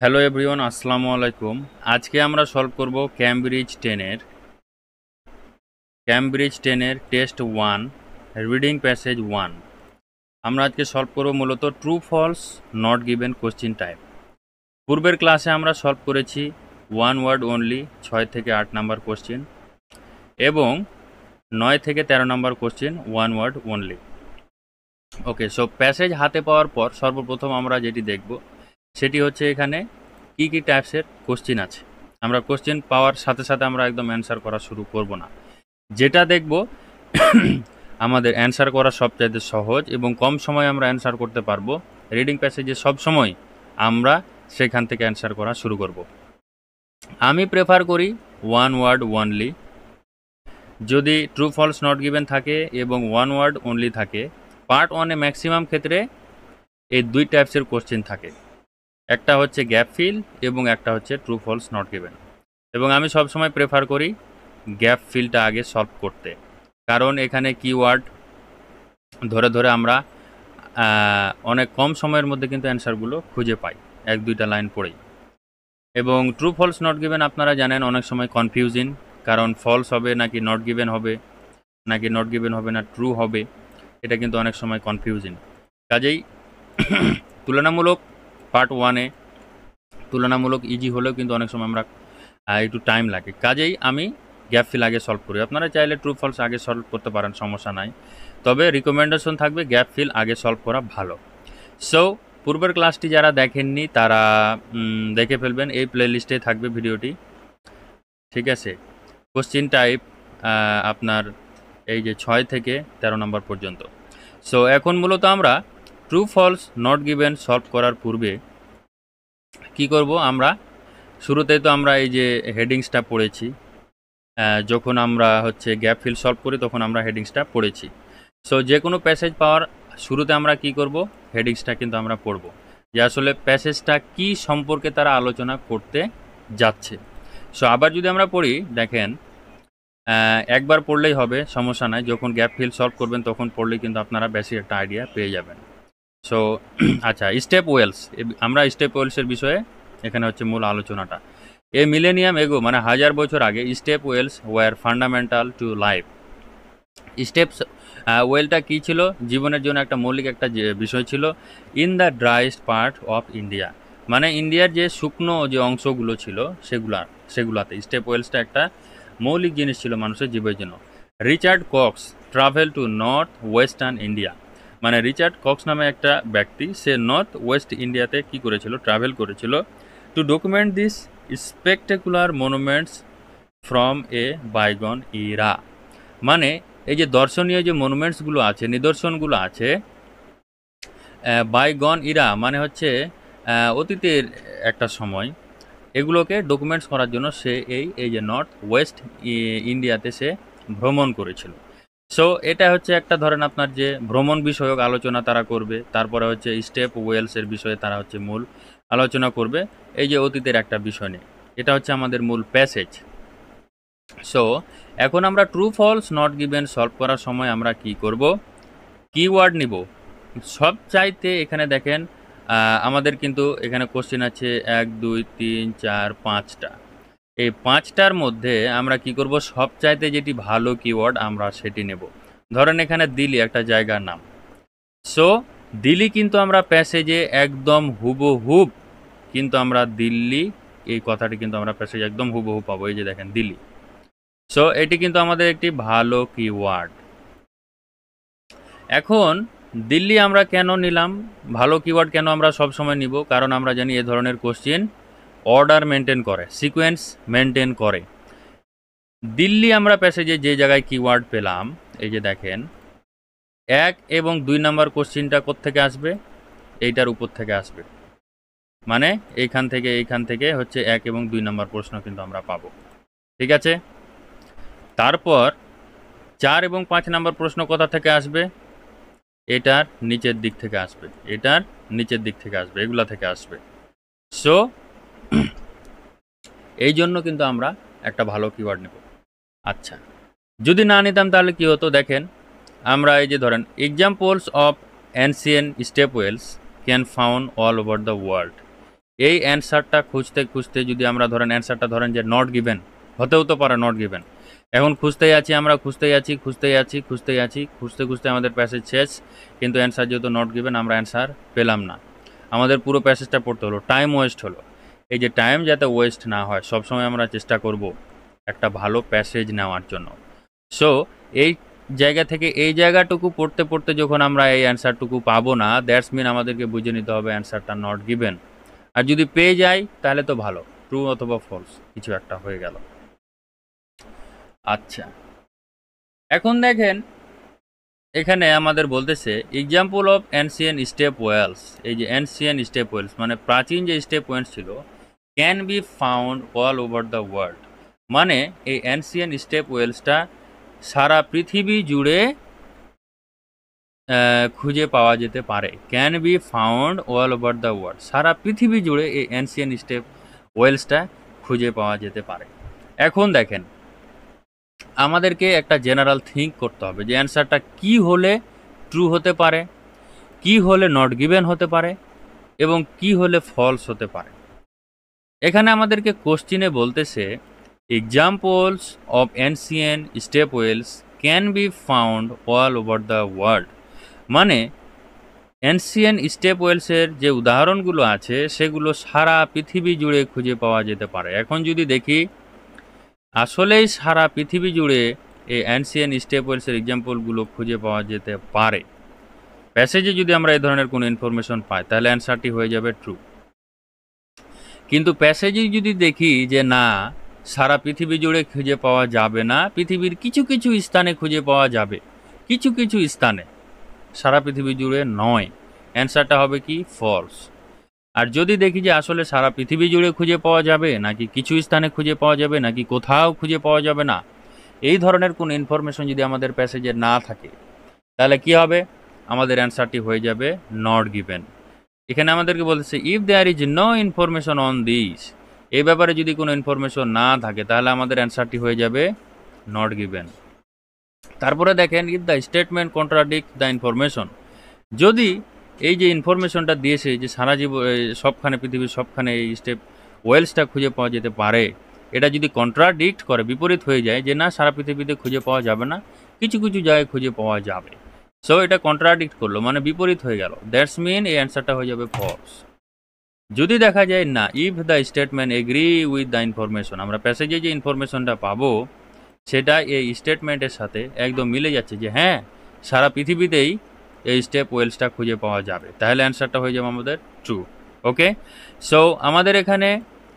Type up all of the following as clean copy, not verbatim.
Hello everyone, আসসালামু আলাইকুম। আজকে আমরা সলভ করব ক্যামব্রিজ 10-এর টেস্ট 1 রিডিং প্যাসেজ 1। আমরা আজকে সলভ করব মূলত true false not given question type. পূর্বের ক্লাসে আমরা সলভ করেছি 1 ওয়ার্ড অনলি 6 থেকে 8 নাম্বার কোশ্চিন এবং 9 থেকে 13 নাম্বার কোশ্চিন 1 ওয়ার্ড অনলি। ওকে, সো প্যাসেজ হাতে পাওয়ার পর সর্বপ্রথম আমরা যেটি দেখব সেটি হচ্ছে এখানে কি কি টাইপসের কোশ্চিন আছে। আমরা কোশ্চিন পাওয়ার সাথে সাথে আমরা একদম অ্যান্সার করা শুরু করব না। যেটা দেখব আমাদের অ্যান্সার করা সবচাইতে সহজ এবং কম সময়ে আমরা অ্যান্সার করতে পারবো, রিডিং প্যাসেজে সব সময় আমরা সেখান থেকে অ্যান্সার করা শুরু করব। আমি প্রেফার করি 1 ওয়ার্ড অনলি। যদি ট্রু ফলস নট গিভেন থাকে এবং 1 ওয়ার্ড অনলি থাকে, পার্ট 1-এ ম্যাক্সিমাম ক্ষেত্রে এই দুই টাইপসের কোশ্চিন থাকে। একটা হচ্ছে গ্যাপ ফিল এবং একটা হচ্ছে ট্রু ফলস নট গিভেন। এবং আমি সবসময় প্রেফার করি গ্যাপ ফিলটা আগে সলভ করতে, কারণ এখানে কিওয়ার্ড ধরে ধরে আমরা অনেক কম সময়ের মধ্যে কিন্তু অ্যান্সারগুলো খুঁজে পাই, 1-2টা লাইন পড়েই। এবং ট্রু ফলস নট গিভেন আপনারা জানেন অনেক সময় কনফিউজিং, কারণ ফলস হবে নাকি নট গিভেন হবে, নাকি নট গিভেন হবে না ট্রু হবে, এটা কিন্তু অনেক সময় কনফিউজিং। কাজেই তুলনামূলক পার্ট 1-এ তুলনামূলক ইজি হলেও কিন্তু অনেক সময় আমরা একটু টাইম লাগে। কাজেই আমি গ্যাপ ফিল আগে সলভ করি। আপনারা চাইলে ট্রু ফলস আগে সলভ করতে পারেন, সমস্যা নাই, তবে রিকমেন্ডেশন থাকবে গ্যাপ ফিল আগে সলভ করা ভালো। সো পূর্বের ক্লাসটি যারা দেখেননি তারা দেখে ফেলবেন, এই প্লে লিস্টে থাকবে ভিডিওটি। ঠিক আছে, কোশ্চিন টাইপ আপনার এই যে 6 থেকে 13 নম্বর পর্যন্ত। সো এখন মূলত আমরা true false not given solve করার পূর্বে কি করব, আমরা শুরুতেই তো আমরা এই যে হেডিংসটা পড়েছি, যখন আমরা হচ্ছে গ্যাপ ফিল সলভ করি তখন আমরা হেডিংসটা পড়েছি। সো যে কোনো প্যাসেজ পাওয়ার শুরুতে আমরা কি করব, হেডিংসটা কিন্তু আমরা পড়ব, যে আসলে প্যাসেজটা কি সম্পর্কে তারা আলোচনা করতে যাচ্ছে। সো আবার যদি আমরা পড়ি, দেখেন একবার পড়লেই হবে, সমস্যা নাই। যখন গ্যাপ ফিল সলভ করবেন তখন পড়লেই কিন্তু আপনারা বেশি একটা আইডিয়া পেয়ে যাবেন। সো আচ্ছা, স্টেপ ওয়েলস, আমরা স্টেপ ওয়েলসের বিষয়ে এখানে হচ্ছে মূল আলোচনাটা। এ মিলেনিয়াম এগো, মানে 1000 বছর আগে, step wells were fundamental to life. Steps ওয়েলটা কী ছিল, জীবনের জন্য একটা মৌলিক একটা যে বিষয় ছিল in the driest part of India, মানে ইন্ডিয়ার যে শুকনো যে অংশগুলো ছিল সেগুলাতে স্টেপ ওয়েলসটা একটা মৌলিক জিনিস ছিল মানুষের জীবনের জন্য। Richard Cox travel to north western India, মানে রিচার্ড কক্স নামে একটা ব্যক্তি, সে নর্থ ওয়েস্ট ইন্ডিয়াতে কি করেছিল, ট্রাভেল করেছিল, to document this spectacular monuments from a bygone era. মানে এই যে দর্শনীয় যে মনুমেন্টসগুলো আছে, নিদর্শনগুলো আছে, বাইগন ইরা মানে হচ্ছে অতীতের একটা সময়, এগুলোকে ডকুমেন্টস করার জন্য সে এই যে নর্থ ওয়েস্ট ইন্ডিয়াতে সে ভ্রমণ করেছিল। সো এটা হচ্ছে একটা, ধরেন আপনার যে ভ্রমণ বিষয়ক আলোচনা তারা করবে, তারপরে হচ্ছে স্টেপ ওয়েলসের বিষয়ে তারা হচ্ছে মূল আলোচনা করবে, এই যে অতীতের একটা বিষয় নিয়ে। এটা হচ্ছে আমাদের মূল প্যাসেজ। সো এখন আমরা true false not given solve করার সময় আমরা কি করব, কিওয়ার্ড নিব। সব চাইতে এখানে দেখেন আমাদের কিন্তু এখানে কোশ্চেন আছে 1 2 3 4 5টা। এই 5টার মধ্যে আমরা কি করব, সব চাইতে যেটি ভালো কিওয়ার্ড আমরা সেটি নেব। ধরেন এখানে দিল্লি একটা জায়গার নাম। সো দিল্লি কিন্তু আমরা প্যাসেজে একদম হুবহুব, কিন্তু আমরা দিল্লি এই কথাটি কিন্তু আমরা প্যাসেজে একদম হুবহু পাবো, এই যে দেখেন দিল্লি। সো এটি কিন্তু আমাদের একটি ভালো কিওয়ার্ড। এখন দিল্লি আমরা কেন নিলাম, ভালো কিওয়ার্ড কেন আমরা সব সময় নিব, কারণ আমরা জানি এ ধরনের কোশ্চেন অর্ডার মেনটেন করে, সিকোয়েন্স মেনটেন করে। দিল্লি আমরা প্যাসেজে যে জায়গায় কিওয়ার্ড পেলাম, এই যে দেখেন 1 এবং 2 নাম্বার কোশ্চেনটা কোত্থেকে আসবে, এইটার উপর থেকে আসবে, মানে এইখান থেকে হচ্ছে 1 এবং 2 নাম্বার প্রশ্ন কিন্তু আমরা পাবো। ঠিক আছে, তারপর 4 এবং 5 নাম্বার প্রশ্ন কোথা থেকে আসবে, এটার নিচের দিক থেকে আসবে, এটার নিচের দিক থেকে আসবে, এগুলা থেকে আসবে। সো এই জন্য কিন্তু আমরা একটা ভালো কিওয়ার্ড নেব। আচ্ছা, যদি না নিতাম তাহলে কি হতো, দেখেন আমরা এই যে ধরেন examples of ancient step Wales can found all over the world. এই অ্যান্সারটা খুঁজতে খুঁজতে যদি আমরা ধরেন অ্যান্সারটা ধরেন যে নট গিভেন, হতেও তো পারে নট গিভেন, এখন খুঁজতেই আছি আমরা, খুঁজতে খুঁজতে আমাদের প্যাসেজ শেষ, কিন্তু অ্যান্সার যেহেতু নট গিভেন আমরা অ্যান্সার পেলাম না, আমাদের পুরো প্যাসেজটা পড়তে হলো, টাইম ওয়েস্ট হলো। এই যে টাইম যাতে ওয়েস্ট না হয় সবসময় আমরা চেষ্টা করব একটা ভালো প্যাসেজ নেওয়ার জন্য। সো এই জায়গা থেকে এই জায়গাটুকু পড়তে পড়তে যখন আমরা এই অ্যান্সারটুকু পাবো না, দ্যাটস মিন আমাদেরকে বুঝে নিতে হবে অ্যান্সারটা নট গিভেন। আর যদি পেয়ে যাই তাহলে তো ভালো, ট্রু অথবা ফলস কিছু একটা হয়ে গেল। আচ্ছা, এখন দেখেন এখানে আমাদের বলতেছে example of ancient step wells. এই যে অ্যানসিয়েন্ট স্টেপ ওয়েলস মানে প্রাচীন যে স্টেপ ওয়েলস ছিল, can be found all over the world. মানে এই অ্যানসিয়েন্ট স্টেপ ওয়েলসটা সারা পৃথিবী জুড়ে খুঁজে পাওয়া যেতে পারে। Can be found all over the world, সারা পৃথিবী জুড়ে এই অ্যানসিয়েন্ট স্টেপ ওয়েলসটা খুঁজে পাওয়া যেতে পারে। এখন দেখেন আমাদেরকে একটা জেনারেল থিঙ্ক করতে হবে যে অ্যান্সারটা কি হলে ট্রু হতে পারে, কি হলে নট গিভেন হতে পারে এবং কি হলে ফলস হতে পারে। এখানে আমাদেরকে কোশ্চিনে বলতেছে examples of ancient step Wales can be found all over the world. মানে অ্যানসিয়েন্ট স্টেপ ওয়েলসের যে উদাহরণগুলো আছে সেগুলো সারা পৃথিবী জুড়ে খুঁজে পাওয়া যেতে পারে। এখন যদি দেখি আসলেই সারা পৃথিবী জুড়ে এই অ্যানসিয়েন্ট স্টেপ ওয়েলসের এক্সাম্পলগুলো খুঁজে পাওয়া যেতে পারে, প্যাসেজে যদি আমরা এই ধরনের কোনো ইনফরমেশন পাই তাহলে অ্যান্সারটি হয়ে যাবে ট্রু। কিন্তু প্যাসেজে যদি দেখি যে না সারা পৃথিবী জুড়ে খুঁজে পাওয়া যাবে না, পৃথিবীর কিছু কিছু স্থানে খুঁজে পাওয়া যাবে, কিছু কিছু স্থানে, সারা পৃথিবী জুড়ে নয়, অ্যান্সারটা হবে কি ফলস। আর যদি দেখি যে আসলে সারা পৃথিবী জুড়ে খুঁজে পাওয়া যাবে নাকি কিছু স্থানে খুঁজে পাওয়া যাবে নাকি কোথাও খুঁজে পাওয়া যাবে না, এই ধরনের কোনো ইনফরমেশন যদি আমাদের প্যাসেজে না থাকে তাহলে কি হবে, আমাদের অ্যান্সারটি হয়ে যাবে নট গিভেন। এখানে আমাদেরকে বলতেছে if there is no information on this, এই ব্যাপারে যদি কোনো ইনফরমেশন না থাকে তাহলে আমাদের অ্যান্সারটি হয়ে যাবে নট গিভেন। তারপরে দেখেন if the statement contradict the information, যদি এই যে ইনফরমেশনটা দিয়েছে যে সারা সবখানে পৃথিবীর সবখানে এই স্টেপ ওয়েলসটা খুঁজে পাওয়া যেতে পারে, এটা যদি কন্ট্রাডিক্ট করে, বিপরীত হয়ে যায় যে না সারা পৃথিবীতে খুঁজে পাওয়া যাবে না, কিছু কিছু জায়গায় খুঁজে পাওয়া যাবে, সো এটা কন্ট্রাডিক্ট করলো মানে বিপরীত হয়ে গেল, দ্যাটস মিন এই অ্যান্সারটা হয়ে যাবে ফলস। যদি দেখা যায় না if the statement agree with the information, আমরা প্যাসেজে যে ইনফরমেশনটা পাবো সেটা এই স্টেটমেন্টের সাথে একদম মিলে যাচ্ছে যে হ্যাঁ সারা পৃথিবীতেই এই স্টেপ ওয়েলসটা খুঁজে পাওয়া যাবে, তাহলে অ্যান্সারটা হয়ে যাবে আমাদের ট্রু। ওকে, সো আমাদের এখানে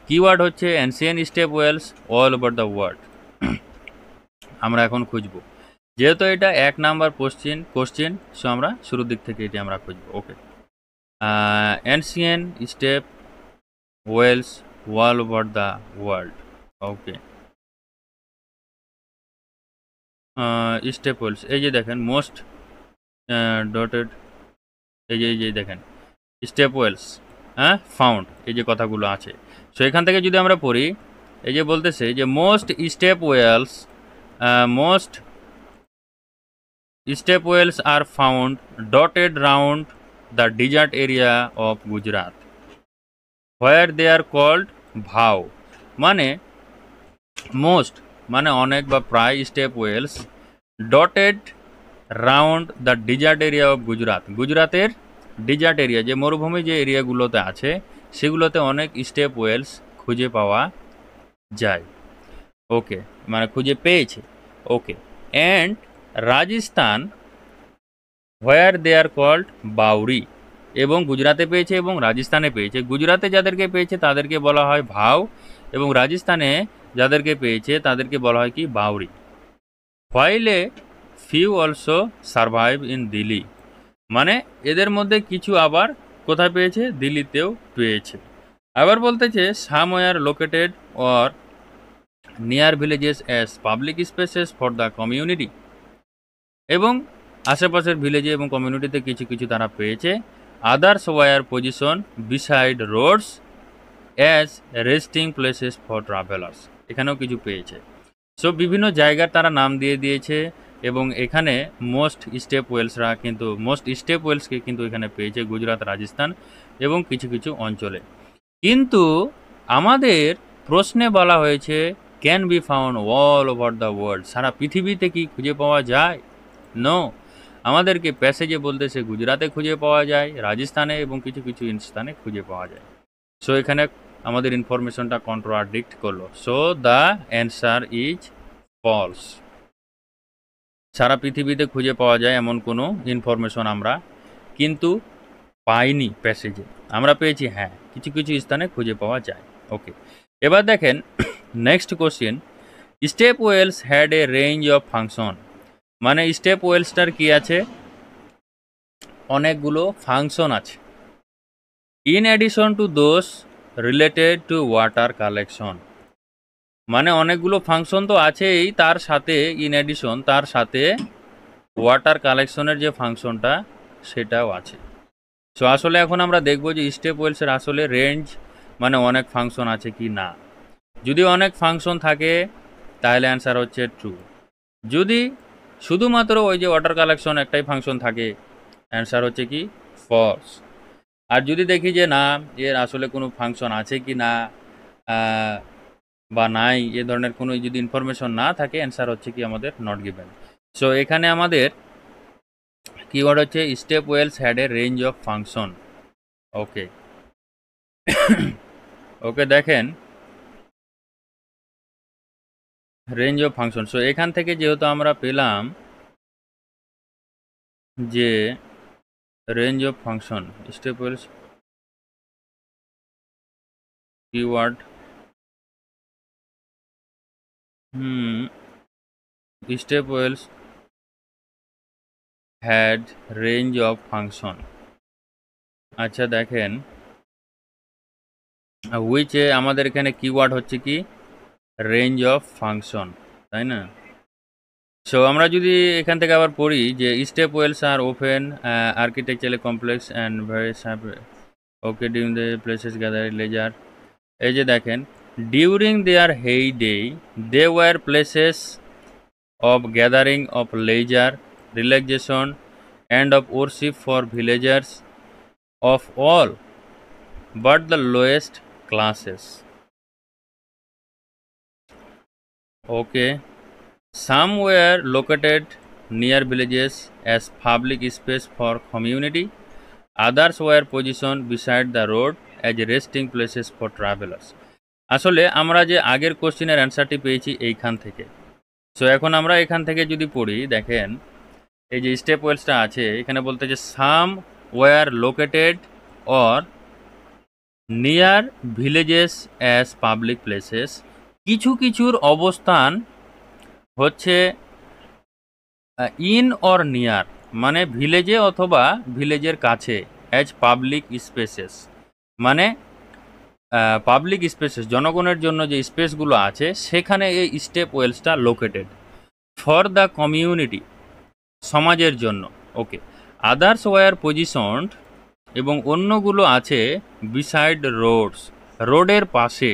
কিওয়ার্ড হচ্ছে ancient step wells all over the world. আমরা এখন খুঁজবো, যেহেতু এটা 1 নাম্বার কোশ্চেন, সো আমরা শুরুর দিক থেকে এটি আমরা খুঁজবো। Okay, ancient step wells all over the world. Okay, step wells, এই যে দেখেন মোস্ট ডটেড, এই যে দেখেন স্টেপ ওয়েলস হ্যাঁ ফাউন্ড, এই যে কথাগুলো আছে। সো এখান থেকে যদি আমরা পড়ি, এই যে বলতেছে যে most step wells are found dotted round the desert area of Gujarat where they are called vav. মানে মোস্ট মানে অনেক বা প্রায় step wells dotted round the desert area of Gujarat, গুজরাতের ডিজার্ট এরিয়া যে মরুভূমি যে এরিয়াগুলোতে আছে সেগুলোতে অনেক স্টেপ ওয়েলস খুঁজে পাওয়া যায়। ওকে, মানে খুঁজে পেয়েছে। Okay, and Rajasthan where they are called baori, এবং গুজরাতে পেয়েছে এবং রাজস্থানে পেয়েছে। গুজরাতে যাদেরকে পেয়েছে তাদেরকে বলা হয় ভাও এবং রাজস্থানে যাদেরকে পেয়েছে তাদেরকে বলা হয় কি baori. While few also survive in Delhi, মানে এদের মধ্যে কিছু আবার কোথায় পেয়েছে, দিল্লিতেও পেয়েছে। আবার বলতেছে some were located or near villages as public spaces for the community, এবং আশেপাশের ভিলেজে এবং কমিউনিটিতে কিছু কিছু তারা পেয়েছে। Others were position beside roads as resting places for travellers, এখানেও কিছু পেয়েছে। সো বিভিন্ন জায়গার তারা নাম দিয়ে দিয়েছে এবং এখানে মোস্ট স্টেপ ওয়েলসকে কিন্তু এখানে পেয়েছে গুজরাট, রাজস্থান এবং কিছু কিছু অঞ্চলে। কিন্তু আমাদের প্রশ্নে বলা হয়েছে can be found all over the world, সারা পৃথিবীতে কি খুঁজে পাওয়া যায়? নো, আমাদেরকে প্যাসেজে বলতেছে গুজরাটে খুঁজে পাওয়া যায়, রাজস্থানে এবং কিছু কিছু স্থানে খুঁজে পাওয়া যায়। সো এখানে আমাদের ইনফরমেশনটা কন্ট্রাডিক্ট করলো। So the answer is false. সারা পৃথিবীতে খুঁজে পাওয়া যায় এমন কোনো ইনফরমেশন আমরা কিন্তু পাইনি প্যাসেজে। আমরা পেয়েছি হ্যাঁ কিছু কিছু স্থানে খুঁজে পাওয়া যায়। ওকে, এবার দেখেন next question, step wells had a range of function. মানে স্টেপ ওয়েলসটার কি আছে? অনেকগুলো ফাংশন আছে। In addition to those related to water collection, মানে অনেকগুলো ফাংশন তো আছেই, তার সাথে ইন অ্যাডিশন তার সাথে ওয়াটার কালেকশনের যে ফাংশনটা সেটাও আছে। সো আসলে এখন আমরা দেখব যে স্টেপ ওয়েলসের আসলে রেঞ্জ মানে অনেক ফাংশন আছে কি না। যদি অনেক ফাংশন থাকে তাহলে অ্যান্সার হচ্ছে ট্রু। যদি শুধুমাত্র ওই যে ওয়াটার কালেকশন একটাই ফাংশন থাকে অ্যান্সার হচ্ছে কি ফলস। আর যদি দেখি যে না এর আসলে কোনো ফাংশন আছে কি না বা নাই, এ ধরনের কোনো যদি ইনফরমেশন না থাকে অ্যান্সার হচ্ছে কি আমাদের নট গিভেন। সো এখানে আমাদের কিওয়ার্ড হচ্ছে step wells had a range of function. Okay okay, দেখেন রেঞ্জ অফ ফাংশন। সো এখান থেকে যেহেতু আমরা পেলাম যে range of function, step Wales keyword step wells had range of function. আচ্ছা দেখেন উইচে আমাদের এখানে কিওয়ার্ড হচ্ছে কি রেঞ্জ অফ ফাংশন, তাই না? সো আমরা যদি এখান থেকে আবার পড়ি যে step wells are open architecturally complex and various okay during the places gather leisure. এই যে দেখেন during their heyday they were places of gathering of leisure, relaxation and of worship for villagers of all but the lowest classes. Okay, some were located near villages as public space for community, others were positioned beside the road as resting places for travelers. আসলে আমরা যে আগের কোশ্চেনের অ্যান্সারটি পেয়েছি এইখান থেকে। So এখন আমরা এখান থেকে যদি পড়ি দেখেন এই যে স্টেপ ওয়েলসটা আছে এখানে বলতে যে সাম were located or near villages as public places, কিছু কিছুর অবস্থান হচ্ছে ইন অর নিয়ার মানে ভিলেজে অথবা ভিলেজের কাছে, অ্যাজ পাবলিক স্পেসেস মানে পাবলিক স্পেসেস জনগণের জন্য যে স্পেসগুলো আছে সেখানে এই স্টেপ ওয়েলসটা লোকেটেড ফর দ্য কমিউনিটি সমাজের জন্য। ওকে, আদার্স ওয়ার পজিশনড এবং অন্যগুলো আছে বিসাইড রোডস রোডের পাশে,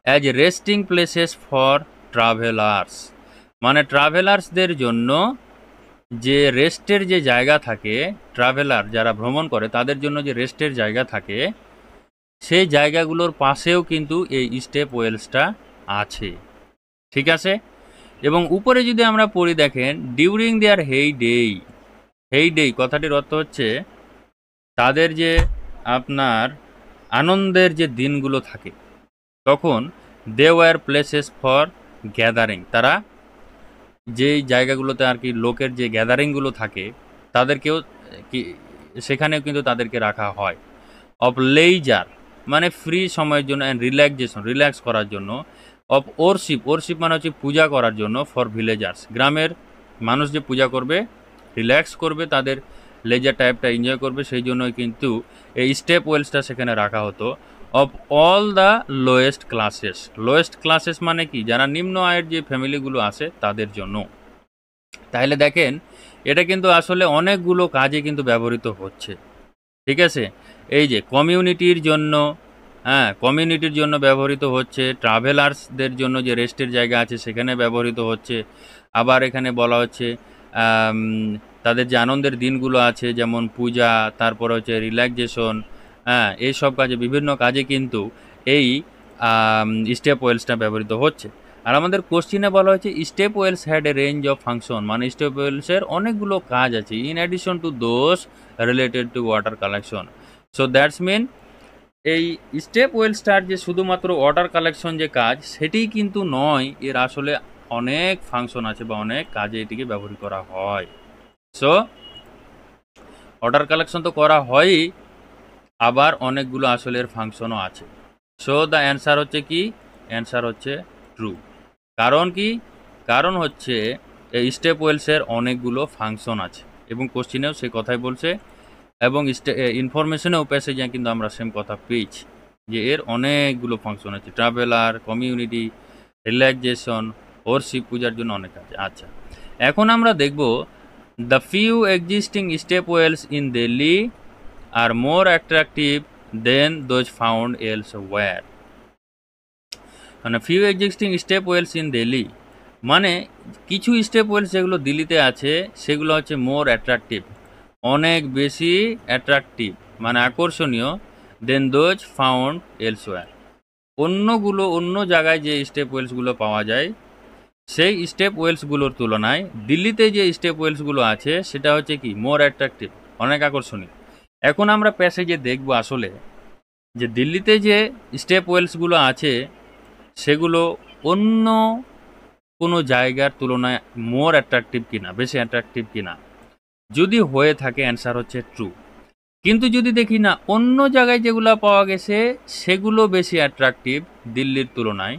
as resting places for travellers মানে ট্রাভেলার্সদের জন্য যে রেস্টের যে জায়গা থাকে, ট্রাভেলার যারা ভ্রমণ করে তাদের জন্য যে রেস্টের জায়গা থাকে সেই জায়গাগুলোর পাশেও কিন্তু এই স্টেপ ওয়েলসটা আছে। ঠিক আছে, এবং উপরে যদি আমরা পড়ি দেখেন during their hey day, hey day কথাটির অর্থ হচ্ছে তাদের যে আপনার আনন্দের যে দিনগুলো থাকে তখন they were places for gathering, তারা যেই জায়গাগুলোতে আর কি লোকের যে গ্যাদারিংগুলো থাকে তাদেরকেও কি সেখানেও কিন্তু তাদেরকে রাখা হয়। অফ লেইজার মানে ফ্রি সময়ের জন্য, অ্যান্ড রিল্যাক্সেশন রিল্যাক্স করার জন্য, অফ ওরশিপ ওরশিপ মানে হচ্ছে পূজা করার জন্য, ফর ভিলেজার্স গ্রামের মানুষ যে পূজা করবে রিল্যাক্স করবে তাদের লেজার টাইপটা এনজয় করবে সেই জন্যই কিন্তু এই স্টেপ ওয়েলসটা সেখানে রাখা হতো। Of all the lowest classes, lowest classes মানে কি যারা নিম্ন আয়ের যে ফ্যামিলিগুলো আছে তাদের জন্য। তাহলে দেখেন এটা কিন্তু আসলে অনেকগুলো কাজে কিন্তু ব্যবহৃত হচ্ছে। ঠিক আছে, এই যে কমিউনিটির জন্য, হ্যাঁ কমিউনিটির জন্য ব্যবহৃত হচ্ছে, ট্রাভেলার্সদের জন্য যে রেস্টের জায়গা আছে সেখানে ব্যবহৃত হচ্ছে, আবার এখানে বলা হচ্ছে তাদের যে আনন্দের দিনগুলো আছে যেমন পূজা, তারপর হচ্ছে রিল্যাক্সেশন, হ্যাঁ, এইসব কাজে বিভিন্ন কাজে কিন্তু এই স্টেপ ওয়েলসটা ব্যবহৃত হচ্ছে। আর আমাদের কোশ্চিনে বলা হয়েছে step wells had a range of function, মানে স্টেপ ওয়েলসের অনেকগুলো কাজ আছে in addition to those related to water collection. So that's mean এই স্টেপ ওয়েলসটার যে শুধুমাত্র ওয়াটার কালেকশন যে কাজ সেটিই কিন্তু নয়, এর আসলে অনেক ফাংশন আছে বা অনেক কাজে এটিকে ব্যবহার করা হয়। সো ওয়াটার কালেকশন তো করা হয়ই, আবার অনেকগুলো আসলে এর ফাংশনও আছে। সো দ্য অ্যান্সার হচ্ছে কি? অ্যান্সার হচ্ছে ট্রু। কারণ কি? কারণ হচ্ছে এই স্টেপ ওয়েলসের অনেকগুলো ফাংশন আছে এবং কোশ্চিনেও সে কথাই বলছে এবং ইনফরমেশনেও প্যাসেজে কিন্তু আমরা সেম কথা পেয়েছি যে এর অনেকগুলো ফাংশন আছে, ট্রাভেলার, কমিউনিটি, রিল্যাক্সেশন, ওরশিপ পূজার জন্য অনেক আছে। আচ্ছা, এখন আমরা দেখব the few existing step wells in Delhi are more attractive than those found elsewhere. মানে few existing step wells in Delhi মানে কিছু স্টেপ ওয়েলস যেগুলো দিল্লিতে আছে সেগুলো হচ্ছে মোর অ্যাট্রাকটিভ, অনেক বেশি অ্যাট্রাকটিভ মানে আকর্ষণীয়, দেন দোজ ফাউন্ড এলসওয়্যার, অন্য জায়গায় যে স্টেপ ওয়েলসগুলো পাওয়া যায় সেই স্টেপ ওয়েলসগুলোর তুলনায় দিল্লিতে যে স্টেপ ওয়েলসগুলো আছে সেটা হচ্ছে কি মোর অ্যাট্রাকটিভ, অনেক আকর্ষণীয়। এখন আমরা প্যাসেজে দেখব আসলে যে দিল্লিতে যে স্টেপ ওয়েলসগুলো আছে সেগুলো অন্য কোনো জায়গার তুলনায় মোর অ্যাট্রাকটিভ কিনা, বেশি অ্যাট্রাকটিভ কিনা। যদি হয়ে থাকে অ্যান্সার হচ্ছে ট্রু, কিন্তু যদি দেখি না অন্য জায়গায় যেগুলো পাওয়া গেছে সেগুলো বেশি অ্যাট্রাকটিভ দিল্লির তুলনায়,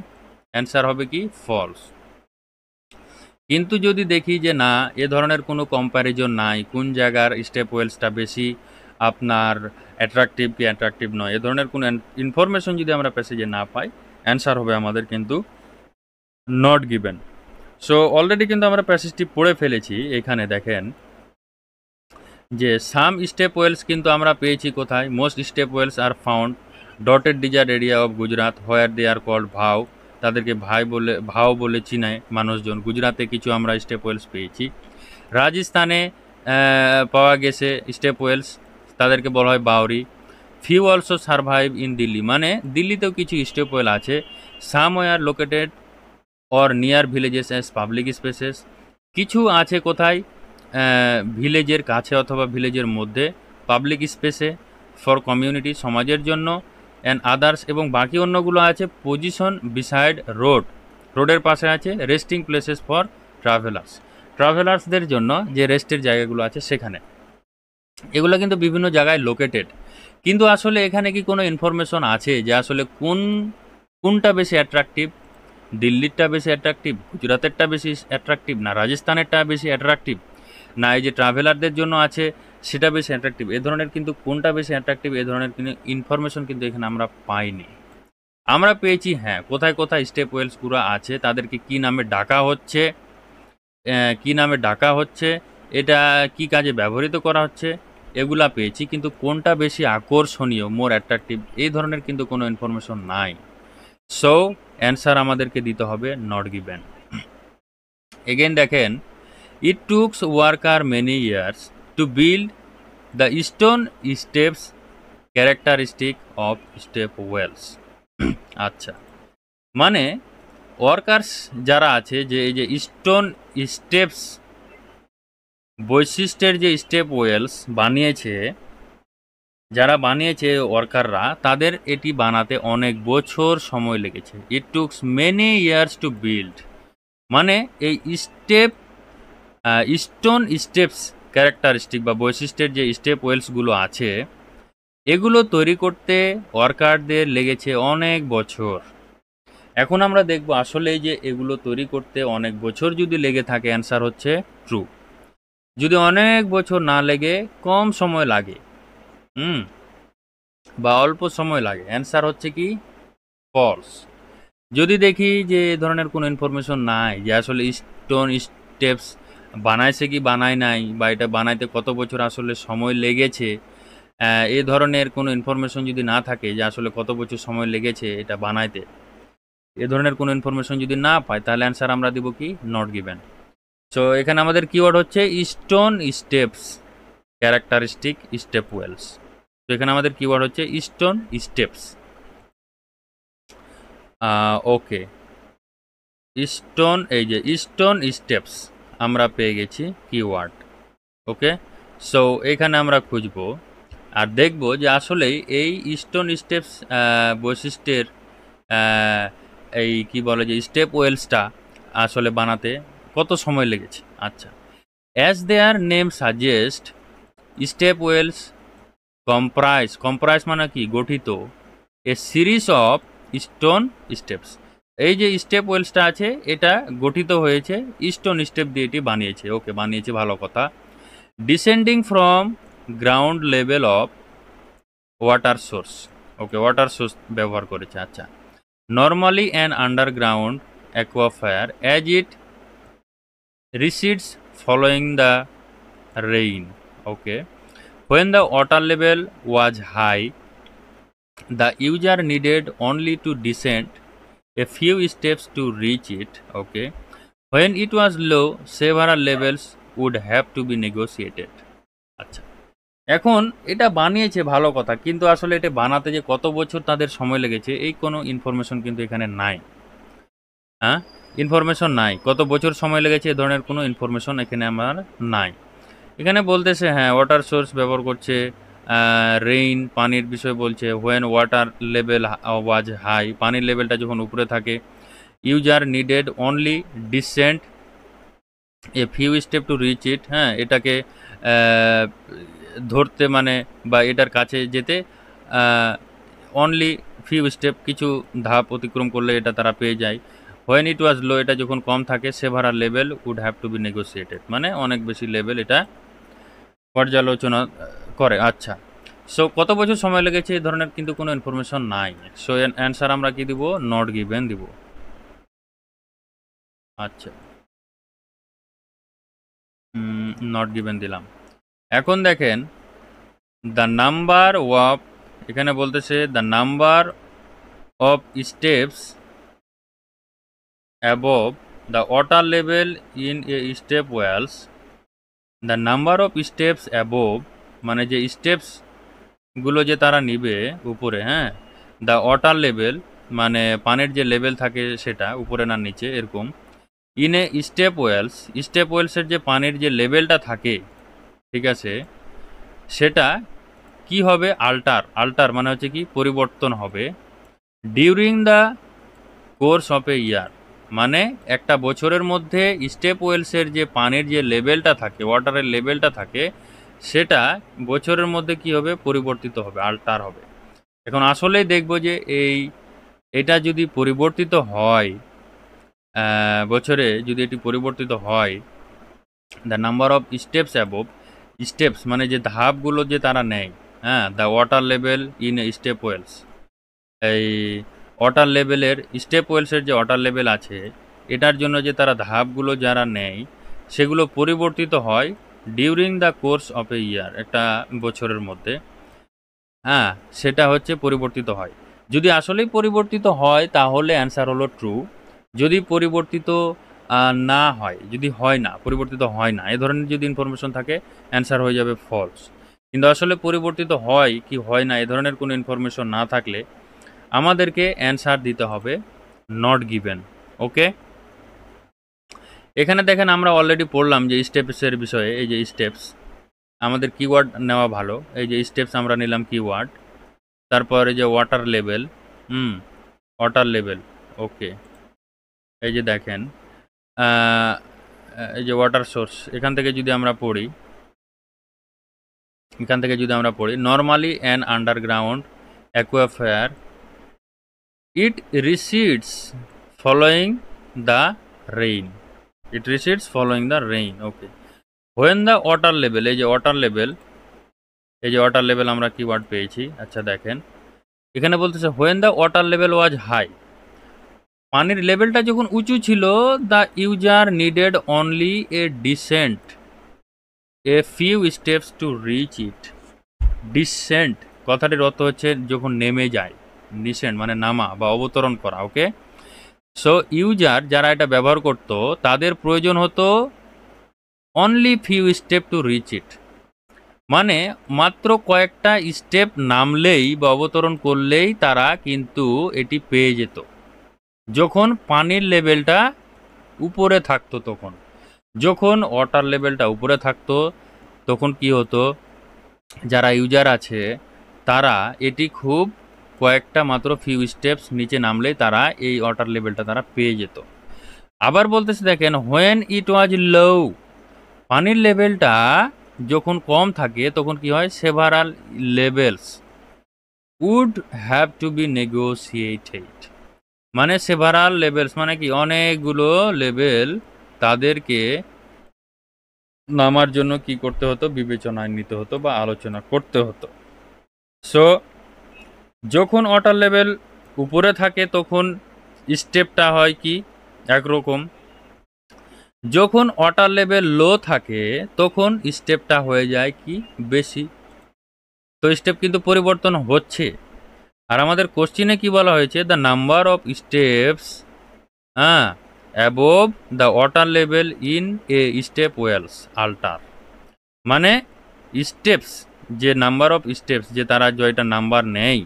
অ্যান্সার হবে কি ফলস। কিন্তু যদি দেখি যে না এ ধরনের কোনো কম্প্যারিজন নাই, কোন জায়গার স্টেপ ওয়েলসটা বেশি আপনার অ্যাট্রাকটিভ কি অ্যাট্রাকটিভ নয়, এ ধরনের কোনো ইনফরমেশন যদি আমরা প্যাসেজে না পাই, অ্যান্সার হবে আমাদের কিন্তু নট গিভেন। সো অলরেডি কিন্তু আমরা প্যাসেজটি পড়ে ফেলেছি। এখানে দেখেন যে সাম স্টেপ ওয়েলস কিন্তু আমরা পেয়েছি কোথায়? Most step wells are found dotted desert area of Gujarat where they are called vav, তাদেরকে ভাও বলে চিনায় মানুষজন। গুজরাতে কিছু আমরা স্টেপ ওয়েলস পেয়েছি। রাজস্থানে পাওয়া গেছে স্টেপ ওয়েলস, তাদেরকে বলা হয় Bauri. Few also survive in Delhi, মানে দিল্লিতেও কিছু স্টেপ ওয়েল আছে। সাম were located or near villages as public spaces, কিছু আছে কোথায়? ভিলেজের কাছে অথবা ভিলেজের মধ্যে, পাবলিক স্পেসে, ফর কমিউনিটি, সমাজের জন্য, অ্যান্ড আদার্স, এবং বাকি অন্যগুলো আছে পজিশন বিসাইড রোড, রোডের পাশে আছে। রেস্টিং প্লেসেস ফর ট্রাভেলার্সদের জন্য যে রেস্টের জায়গাগুলো আছে সেখানে, এগুলো কিন্তু বিভিন্ন জায়গায় লোকেটেড। কিন্তু আসলে এখানে কি কোনো ইনফরমেশন আছে যে আসলে কোনটা বেশি অ্যাট্রাকটিভ? দিল্লিরটা বেশি অ্যাট্রাকটিভ, গুজরাতেরটা বেশি অ্যাট্রাকটিভ, না রাজস্থানেরটা বেশি অ্যাট্রাকটিভ, না এই যে ট্রাভেলারদের জন্য আছে সেটা বেশি অ্যাট্রাকটিভ? এ ধরনের কিন্তু কোনটা বেশি অ্যাট্রাকটিভ এ ধরনের কিন্তু ইনফরমেশন কিন্তু এখানে আমরা পাইনি। আমরা পেয়েছি হ্যাঁ কোথায় কোথায় স্টেপ ওয়েলসগুলো আছে, তাদেরকে কি নামে ডাকা হচ্ছে, এটা কি কাজে ব্যবহৃত করা হচ্ছে, এগুলা পেয়েছি। কিন্তু কোনটা বেশি আকর্ষণীয়, মোর অ্যাট্রাকটিভ, এই ধরনের কিন্তু কোনো ইনফরমেশন নাই। সো অ্যান্সার আমাদেরকে দিতে হবে নট গিভেন। এগেন দেখেন, it took worker many years to build the stone steps characteristic of step wells. আচ্ছা, মানে ওয়ার্কার্স যারা আছে যে এই যে স্টোন স্টেপস বৈশিষ্ট্যের যে স্টেপ ওয়েলস বানিয়েছে, যারা বানিয়েছে ওয়ার্কাররা, তাদের এটি বানাতে অনেক বছর সময় লেগেছে। ইট টুকস মেনি ইয়ার্স টু বিল্ড, মানে এই স্টোন স্টেপস ক্যারেক্টারিস্টিক বা বৈশিষ্ট্যের যে স্টেপ ওয়েলসগুলো আছে এগুলো তৈরি করতে ওয়ার্কারদের লেগেছে অনেক বছর। এখন আমরা দেখব আসলে যে এগুলো তৈরি করতে অনেক বছর যদি লেগে থাকে, অ্যান্সার হচ্ছে ট্রু। যদি অনেক বছর না লেগে কম সময় লাগে বা অল্প সময় লাগে, অ্যান্সার হচ্ছে কি ফলস। যদি দেখি যে এ ধরনের কোনো ইনফরমেশন নাই যে আসলে স্টোন স্টেপস বানাইছে কি বানায় নাই, বা এটা বানাইতে কত বছর আসলে সময় লেগেছে, এ ধরনের কোনো ইনফরমেশন যদি না থাকে যে আসলে কত বছর সময় লেগেছে এটা বানাইতে, এ ধরনের কোনো ইনফরমেশন যদি না পাই, তাহলে অ্যান্সার আমরা দিব কি নট গিভেন। সো এখানে আমাদের কিওয়ার্ড হচ্ছে stone steps characteristic step Wales. তো এখানে আমাদের কিওয়ার্ড হচ্ছে স্টোন স্টেপস। ওকে, স্টোন, এই যে স্টোন স্টেপস আমরা পেয়ে গেছি কিওয়ার্ড। ওকে, সো এখানে আমরা খুঁজব আর দেখব যে আসলেই এই স্টোন স্টেপস বৈশিষ্ট্যের এই কি বলে যে স্টেপ ওয়েলসটা আসলে বানাতে কত সময় লেগেছে। আচ্ছা, অ্যাজ দেয়ার name suggest, step Wales comprise মানে কি, গঠিত, এ সিরিজ অফ স্টোন স্টেপস। এই যে স্টেপ ওয়েলসটা আছে এটা গঠিত হয়েছে স্টোন স্টেপ দিয়ে, এটি বানিয়েছে। ওকে, বানিয়েছে, ভালো কথা। Descending from ground level of water source. Okay, water source ব্যবহার করেছে। আচ্ছা, normally an underground aquifer as it recedes following the rain. Okay, when the water level was high, the user needed only to descend a few steps to reach it. Okay, when it was low, several levels would have to be negotiated. আচ্ছা, এখন এটা বানিয়েছে, ভালো কথা, কিন্তু আসলে এটা বানাতে যে কত বছর তাদের সময় লেগেছে এই কোনো ইনফরমেশন কিন্তু এখানে নাই। হ্যাঁ, ইনফরমেশন নাই, কত বছর সময় লেগেছে এ ধরনের কোনো ইনফরমেশন এখানে আমার নাই। এখানে বলতেছে হ্যাঁ ওয়াটার সোর্স ব্যবহার করছে, রেইন পানির বিষয় বলছে, when water level was high, পানির লেভেলটা যখন উপরে থাকে, user needed only descend a few step to reach it. হ্যাঁ, এটাকে ধরতে মানে বা এটার কাছে যেতে অনলি ফিউ স্টেপ, কিছু ধাপ অতিক্রম করলে এটা তারা পেয়ে যায়। হোয়েন ইট ওয়াজ লো, এটা যখন কম থাকে, several level would have to be negotiated, মানে অনেক বেশি লেভেল এটা পর্যালোচনা করে। আচ্ছা, সো কত বছর সময় লেগেছে এই ধরনের কিন্তু কোনো ইনফরমেশন নাই। সো অ্যান্সার আমরা কি দিব, নট গিভেন দিব। আচ্ছা, নট গিভেন দিলাম। এখন দেখেন দ্য নাম্বার অফ, এখানে বলতেছে the number of steps above the water level in a step Wales. The number of steps above মানে যে স্টেপসগুলো যে তারা নিবে উপরে, হ্যাঁ, দ্য ওয়াটার লেভেল মানে পানির যে লেভেল থাকে সেটা উপরে না নিচে এরকম, ইন এ স্টেপ ওয়েলসের যে পানির যে লেভেলটা থাকে, ঠিক আছে, সেটা কি হবে, আল্টার মানে হচ্ছে কি পরিবর্তন হবে, ডিউরিং দ্য কোর্স অফ এ ইয়ার, মানে একটা বছরের মধ্যে স্টেপ ওয়েলসের যে পানির যে লেভেলটা থাকে, ওয়াটারের লেভেলটা থাকে, সেটা বছরের মধ্যে কি হবে, পরিবর্তিত হবে, আল্টার হবে। এখন আসলেই দেখব যে এটা যদি পরিবর্তিত হয়, বছরে যদি এটি পরিবর্তিত হয়, the number of steps above, steps মানে যে ধাপগুলো যে তারা নেয়, হ্যাঁ, the water level in step wells, এই ওয়াটার লেভেলের স্টেপ ওয়েলসের যে ওয়াটার লেভেল আছে এটার জন্য যে তারা ধাপগুলো যারা নেয় সেগুলো পরিবর্তিত হয় ডিউরিং দ্য কোর্স অফ এ ইয়ার, একটা বছরের মধ্যে, হ্যাঁ, সেটা হচ্ছে পরিবর্তিত হয়। যদি আসলেই পরিবর্তিত হয় তাহলে অ্যান্সার হলো ট্রু। যদি পরিবর্তিত না হয়, যদি হয় না, পরিবর্তিত হয় না, এ ধরনের যদি ইনফরমেশন থাকে অ্যান্সার হয়ে যাবে ফলস। কিন্তু আসলে পরিবর্তিত হয় কি হয় না এ ধরনের কোনো ইনফরমেশন না থাকলে আমাদেরকে অ্যান্সার দিতে হবে নট গিভেন। ওকে, এখানে দেখেন আমরা অলরেডি পড়লাম যে স্টেপসের বিষয়ে। এই যে স্টেপস, আমাদের কিওয়ার্ড নেওয়া ভালো, এই যে স্টেপস আমরা নিলাম কিওয়ার্ড, তারপরে যে ওয়াটার লেভেল, ওয়াটার লেভেল, ওকে, এই যে দেখেন এই যে ওয়াটার সোর্স, এখান থেকে যদি আমরা পড়ি, normally an underground aquifer it recedes following the rain, okay, when the water level, এই যে ওয়াটার লেভেল আমরা কিওয়ার্ড পেয়েছি। আচ্ছা দেখেন এখানে বলতেছে when the water level was high, পানির লেভেলটা যখন উঁচু ছিল, the user needed only a descent a few steps to reach it. descent কথাটির অর্থ হচ্ছে যখন নেমে যায়, ডিসেন্ট মানে নামা বা অবতরণ করা। ওকে, সো ইউজার যারা এটা ব্যবহার করত তাদের প্রয়োজন হতো only few step to reach it, মানে মাত্র কয়েকটা স্টেপ নামলেই বা অবতরণ করলেই তারা কিন্তু এটি পেয়ে যেত যখন পানির লেভেলটা উপরে থাকতো। তখন যখন ওয়াটার লেভেলটা উপরে থাকতো তখন কি হতো, যারা ইউজার আছে তারা এটি খুব কয়েকটা মাত্র ফিউ স্টেপস নিচে নামলেই তারা এই ওয়াটার লেভেলটা তারা পেয়ে যেত। আবার বলতেছে দেখেন, হোয়েন ইট ওয়াজ লো, পানির লেভেলটা যখন কম থাকে তখন কি হয়, several levels would have to be negotiated. মানে সেভারাল লেভেলস মানে কি, অনেকগুলো লেভেল তাদেরকে নামার জন্য কি করতে হতো, বিবেচনায় নিতে হতো বা আলোচনা করতে হতো। সো যখন ওয়াটার লেভেল উপরে থাকে তখন স্টেপটা হয় কি একরকম, যখন ওয়াটার লেভেল লো থাকে তখন স্টেপটা হয়ে যায় কি বেশি। তো স্টেপ কিন্তু পরিবর্তন হচ্ছে। আর আমাদের কোশ্চিনে কি বলা হয়েছে, the number of steps above the water level in a step wells alter. মানে স্টেপস, যে নাম্বার অফ স্টেপস যে তারা জয়টা নাম্বার নেয়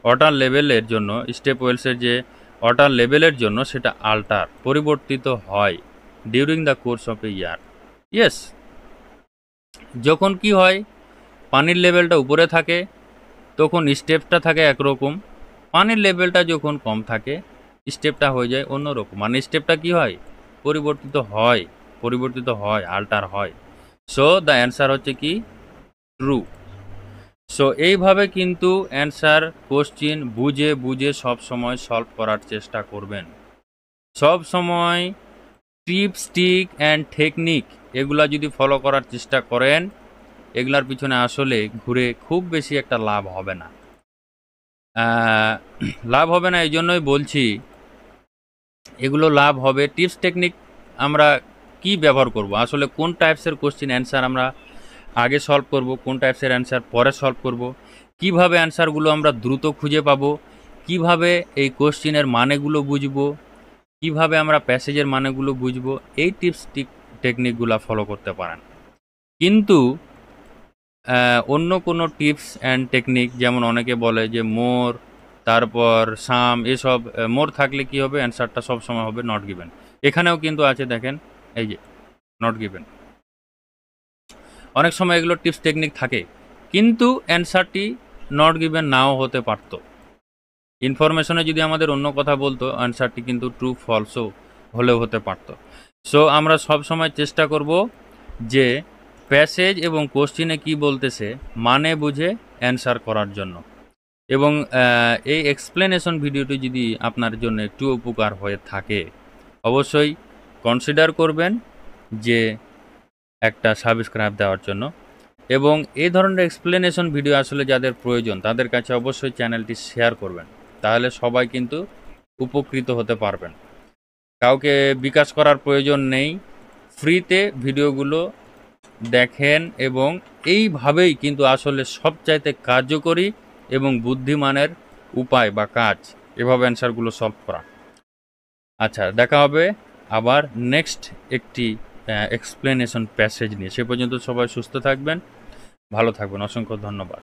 ওয়াটার লেভেলের জন্য, স্টেপ ওয়েলসের যে ওয়াটার লেভেলের জন্য সেটা আল্টার পরিবর্তিত হয় during the course of A year. Yes, যখন কি হয় পানির লেভেলটা উপরে থাকে তখন স্টেপটা থাকে একরকম, পানির লেভেলটা যখন কম থাকে স্টেপটা হয়ে যায় অন্যরকম। মানে স্টেপটা কি হয়, পরিবর্তিত হয় আল্টার হয়। সো দ্য অ্যান্সার হচ্ছে কি ট্রু। সো এইভাবে কিন্তু অ্যান্সার কোশ্চিন বুঝে বুঝে সব সময় সলভ করার চেষ্টা করবেন। সব সময় টিপস টিক অ্যান্ড টেকনিক এগুলা যদি ফলো করার চেষ্টা করেন, এগুলার পিছনে আসলে ঘুরে খুব বেশি একটা লাভ হবে না। লাভ হবে না এই জন্যই বলছি, এগুলো লাভ হবে টিপস টেকনিক আমরা কি ব্যবহার করব, আসলে কোন টাইপসের কোশ্চিন অ্যান্সার আমরা আগে সলভ করব, কোন টাইপসের অ্যান্সার পরে সলভ করব, কিভাবে অ্যান্সারগুলো আমরা দ্রুত খুঁজে পাবো, কিভাবে এই কোশ্চিনের মানেগুলো বুঝব, কিভাবে আমরা প্যাসেজের মানেগুলো বুঝব, এই টিপস টেকনিকগুলো ফলো করতে পারেন। কিন্তু অন্য কোনো টিপস অ্যান্ড টেকনিক, যেমন অনেকে বলে যে মোর, তারপর সাম, এসব মোর থাকলে কি হবে, অ্যান্সারটা সবসময় হবে নট গিভেন। এখানেও কিন্তু আছে দেখেন, এই যে নট গিভেন। অনেক সময় এগুলো টিপস টেকনিক থাকে কিন্তু অ্যান্সারটি নট গিভেন নাও হতে পারতো। ইনফরমেশনে যদি আমাদের অন্য কথা বলতো অ্যান্সারটি কিন্তু ট্রু ফলসও হলেও হতে পারতো। সো আমরা সব সময় চেষ্টা করব যে প্যাসেজ এবং কোশ্চিনে কি বলতেছে মানে বুঝে অ্যান্সার করার জন্য। এবং এই এক্সপ্লেনেশন ভিডিওটি যদি আপনার জন্য একটু উপকার হয়ে থাকে অবশ্যই কনসিডার করবেন যে একটা সাবস্ক্রাইব দেওয়ার জন্য। এবং এই ধরনের এক্সপ্লেনেশন ভিডিও আসলে যাদের প্রয়োজন তাদের কাছে অবশ্যই চ্যানেলটি শেয়ার করবেন, তাহলে সবাই কিন্তু উপকৃত হতে পারবেন। কাউকে বিকাশ করার প্রয়োজন নেই, ফ্রিতে ভিডিওগুলো দেখেন এবং এইভাবেই কিন্তু আসলে সবচাইতে কার্যকরী এবং বুদ্ধিমানের উপায় বা কাজ এভাবে অ্যান্সারগুলো সলভ করা। আচ্ছা, দেখা হবে আবার নেক্সট একটি এক্সপ্লেনেশন প্যাসেজ নিয়ে। সে পর্যন্ত সবাই সুস্থ থাকবেন, ভালো থাকবেন। অসংখ্য ধন্যবাদ।